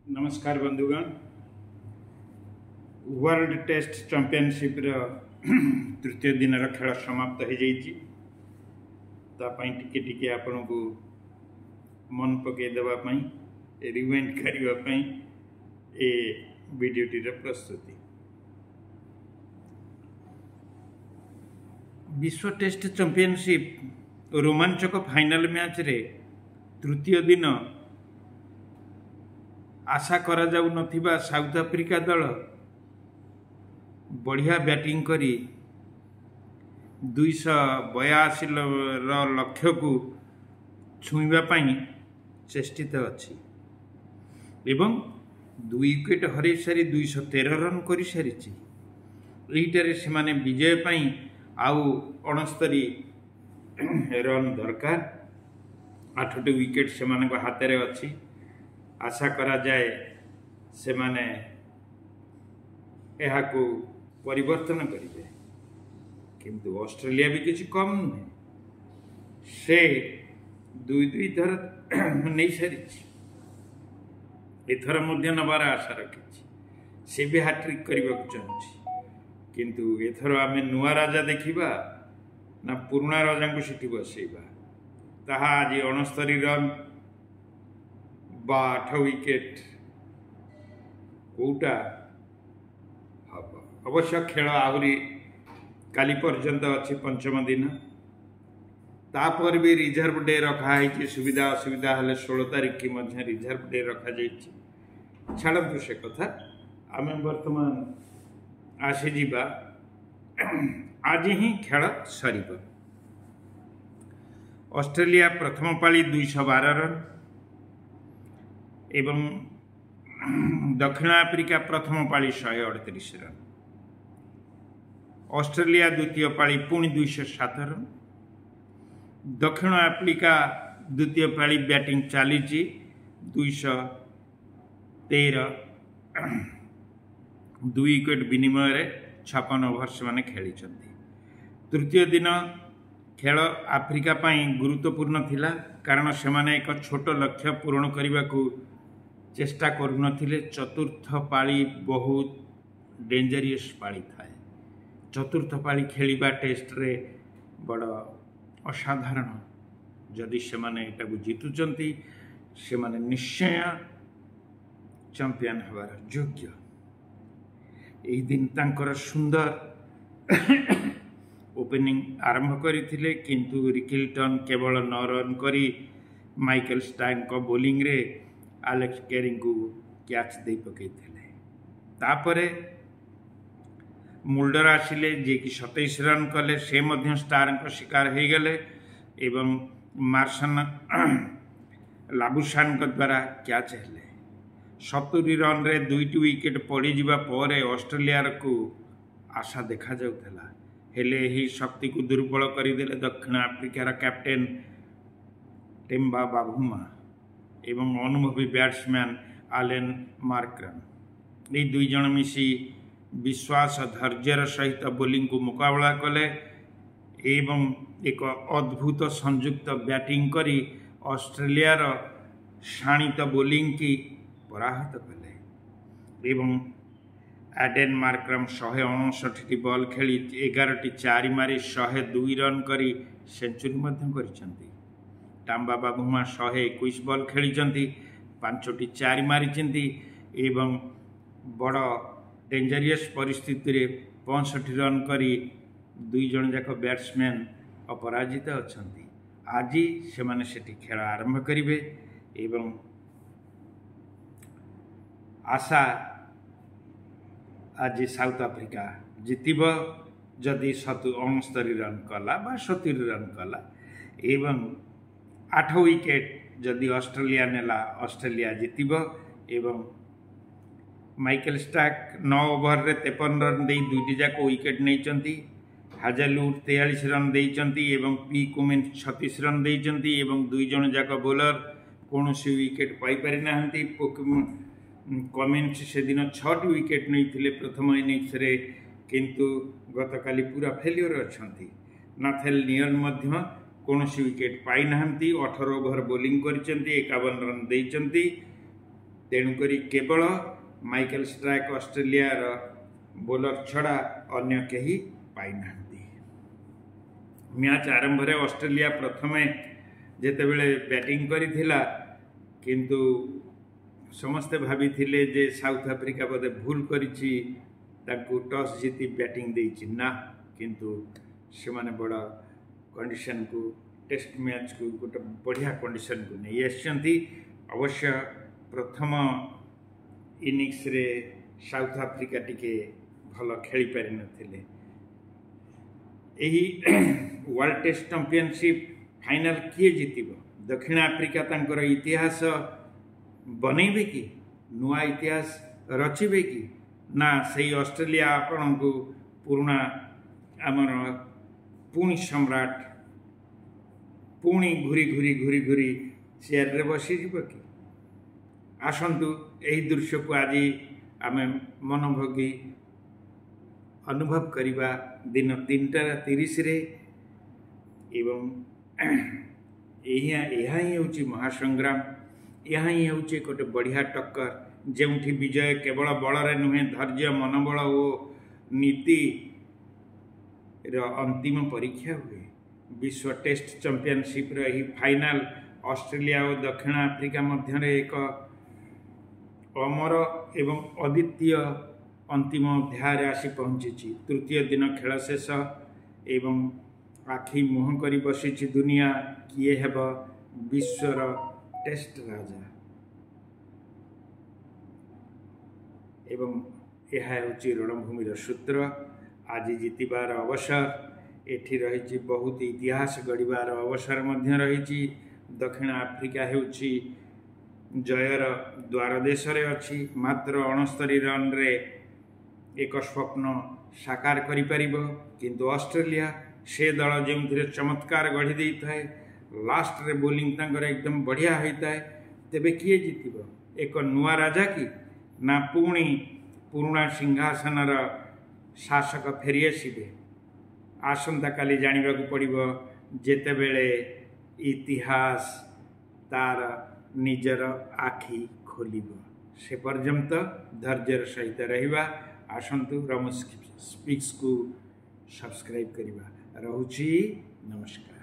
नमस्कार बंधुगण। World test championship तृतीय दिन खेल समाप्त हो जाए टिके टिके आपण को मन पकई देवाई रिवाइंड करने ए वीडियोटी प्रस्तुति। विश्व टेस्ट चैंपियनशिप रोमांचक फाइनल मैच रे तृतीय दिन आशा करा जाऊ नथिबा साउथ अफ्रीका दल बढ़िया बैटिंग करी 282 लक्ष्य को छुईबा पाई चेष्टित अछि एवं 2 विकेट हरई सारी 213 रन कर सारी यहीटारे से माने विजय पाई आउ 69 रन दरकार। 8टी विकेट से माने हाथ में अच्छी। आशा करा जाए से माने यह को परिवर्तन करेंगे, किंतु ऑस्ट्रेलिया भी किसी कम नुहे। से दुई थर नहीं सारी एथर मध्य नबार आशा रखी से भी हाट्रिक करने को चाहूँगी, किंतु एथर आम नुआ राजा देखा ना पुराणा राजा को सीटी बसैबा ताहा आज 69 रन 8 विकेट कौटा हम अवश्य खेल आहरी काली पर्यंत अच्छी पंचम दिन तापर भी रिजर्व डे रखाई सुविधा असुविधा हेले 16 तारीख की मध्य रिजर्व डे रखा छाड़ू से कथा आम बर्तमान आसीजा आज ही खेल सर। ऑस्ट्रेलिया प्रथम पाली 212 रन एवं दक्षिण अफ्रीका प्रथम पाली 138 रन। ऑस्ट्रेलिया द्वितीय पाली पुणी 207 रन। दक्षिण अफ्रीका द्वितीय पाली बैटिंग चली 213 2 विकेट विनिमय 56 ओवर से खेली। तृतीय दिन खेल अफ्रीका पाई गुरुत्वपूर्ण थिला, कारण से माने एक छोट लक्ष्य पूरण करने को चेष्टा करुनथिले। चतुर्थ पाली बहुत डेंजरियस पाली थाए। चतुर्थ पाली खेलिबा टेस्ट रे बड़ असाधारण। जदि से माने एटा को जीतुचंती से माने निश्चय चैंपियन हबार योग्य। एही दिन तांकर सुंदर ओपनिंग आरंभ करथिले, किंतु रिकिल्टन केवल 9 रन करी माइकल स्टाइन को बॉलिंग रे एलेक्स कैरिंग को कैच दे पकई थिले। तापरे मुल्डर आसिले जे कि 27 रन कले, से मध्य स्टार को शिकार हो गले एवं मार्शन लाबुशान द्वारा कैच हेले। 70 रन रे 2टी विकेट पड़ जावा पर ऑस्ट्रेलिया को आशा देखा जाउथला, हेले ही शक्ति को दुर्बल करदेले दक्षिण अफ्रीकार कैप्टेन टेम्बा बाभुमा एवं अनुभवी बैट्समैन आलेन मार्क्रम। ये दुई जन मिसी विश्वास धैर्यर सहित बोलिंग को मुकाबला कले एवं एक अद्भुत संयुक्त बैटिंग करी ऑस्ट्रेलिया शाणित बोलिंग की पराहत कले एवं एडेन मार्क्रम 159 बॉल खेली 11टी 4 मारी 102 रन करी सेंचुरी मध्य करिसेंती। टाम्बा बाबुमा 121 बॉल खेली 5टी 4 मारी एवं बड़ डेंजरियस परिस्थिति रे 65 रन करी 2 जन जाक बैट्समैन अपराजित अछंती। आज से माने सेठी खेल आरंभ करिवे एवं आशा आज साउथ अफ्रीका जितब जदि 69 रन कला बा 70 रन कला एवं 8 विकेट जदि ऑस्ट्रेलिया नेला ऑस्ट्रेलिया जितब एवं माइकल स्टार्क 9 ओवर रे 53 रन दे 2टी जाक विकेट नहीं। हाजेलवुड 43 रन देइचंती एवं पी कुमिन्स 36 रन देइचंती एवं 2 जन जाक बोलर कौन सी विकेट पाई पारि नाहंती। कमिन्स से दिन 6टी विकेट नहीं थिले प्रथम इनिंग्स रे, किंतु गतकाली पूरा फेल्योर अछंती। नाथेल नियन मध्य कौन सी विकेट पाई नाहंती। 18 ओवर बोलिंग करिसेंती 51 रन देइचंती। तेणुकरी केवल माइकल स्ट्राइक ऑस्ट्रेलिया बोलर छड़ा अन्य कहीं पाई ना। मैच आरंभ रे ऑस्ट्रेलिया प्रथमे जेतेबेले बैटिंग करिथिला किंतु समस्ते भाभी थिले जे साउथ अफ्रीका बोधे भूल करिछि ताकू टॉस जीति बैटिंग देइछि ना, किंतु से माने बड़ा कंडीशन को टेस्ट मैच को गोटे बढ़िया कंडीशन को नहीं आछंती। अवश्य प्रथम इनिंग्स रे साउथ अफ्रीका टिके भल खेली पारि नथिले। यही वर्ल्ड टेस्ट चैंपियनशिप फाइनल किए जीतिब? दक्षिण अफ्रीका तांकर इतिहास बनैबे कि नुआ इतिहास रचिबे कि ना सही ऑस्ट्रेलिया आपण को पुराना आमर पुणी सम्राट पुणी घूरी घूरी घूरी घूरी चेयर रे बसी जीव कि? आसंतु यही दृश्य को आज आम मनभोगी अनुभव करिबा दिन 3:30 रे एवं यह ही हूँ महासंग्राम, यह ही हूँ गोटे बढ़िया टक्कर जोठी विजय केवल बल नुहे धैर्य मनोबल और नीति अंतिम परीक्षा हुए। विश्व टेस्ट चैंपियनशिप रही फाइनल ऑस्ट्रेलिया और दक्षिण अफ्रीका मध्य एक अमर एवं अद्वितीय अंतिम अध्याय आसी पहुँची। तृतीय दिन खेल शेष एवं आखि मुह करी बसी दुनिया किए हेब विश्वर टेस्ट राजा एवं यह हूँ रणभूमिर सूत्र। आज जीतबार अवसर एठी रही बहुत इतिहास गढ़वार अवसर मध्य रही। दक्षिण अफ्रीका होउछि जयर द्वार देश रे अछि। मात्र 69 रन रे एक स्वप्न साकार करि परिबो, किंतु ऑस्ट्रेलिया से दल जो चमत्कार गढ़ी दे थाए लास्ट रे बोलिंग तांकर एकदम बढ़िया होता है। तेबे किए जीतिबो? एक नुआ राजा की ना पुणी पुराना सिंहासन शासक फेरी आसबे? आसंता काली जानिबा को पड़िबो जेतेबेले इतिहास तार निजर आखि खोलिबो। से पर्यंत धैर्यर सहित रहिबा। आसंतु रमेश स्पीक्स को सब्सक्राइब करिबा। रहुछि नमस्कार।